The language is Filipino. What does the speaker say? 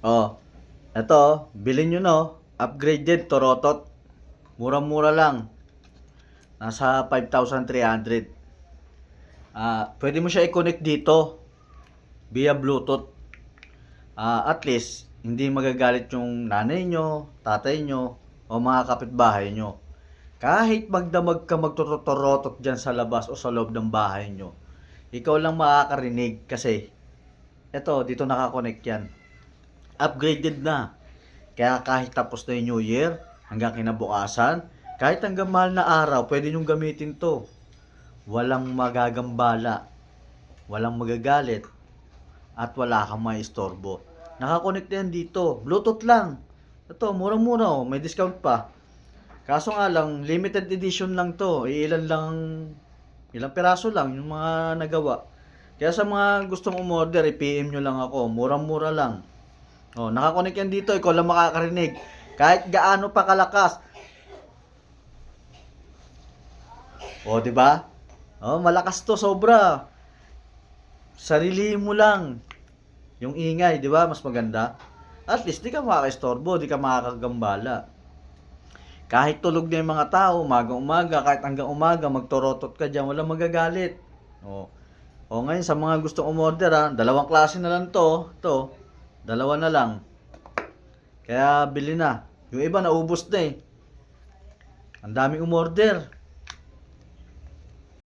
Oh, eto, bilhin nyo no. Upgraded Torotot. Murang-mura lang. Nasa 5,300. Pwede mo siya i-connect dito via Bluetooth. At least, hindi magagalit yung nanay nyo, tatay nyo, o mga kapitbahay nyo. Kahit magdamag ka magtutorotot dyan sa labas o sa loob ng bahay nyo, ikaw lang makakarinig kasi eto, dito nakakonect yan. Upgraded na. Kaya kahit tapos na yung New Year, hanggang kinabukasan, kahit hanggang mahal na araw, pwede nyong gamitin to. Walang magagambala, walang magagalit, at wala kang maistorbo. Nakakonect na yan dito. Bluetooth lang. Ito, murang-mura oh. May discount pa. Kaso nga lang, limited edition lang to. Ilang piraso lang yung mga nagawa. Kaya sa mga gustong umorder, i-PM nyo lang ako. Murang-mura lang. Oh, nakakonect yan dito. Ikaw lang makakarinig. Kahit gaano pa kalakas. Oh, di ba? Oh, malakas to sobra. Sarili mo lang yung ingay, di ba? Mas maganda. At least di ka makaka-istorbo, di ka makakagambala. Kahit tulog na yung mga tao, umaga-umaga, kahit hanggang umaga, magtorotot ka dyan, walang magagalit. Oh. O ngayon, sa mga gustong umorder dalawang klase na lang to. To, dalawa na lang. Kaya bili na. Yung iba naubos na eh. Ang daming umorder.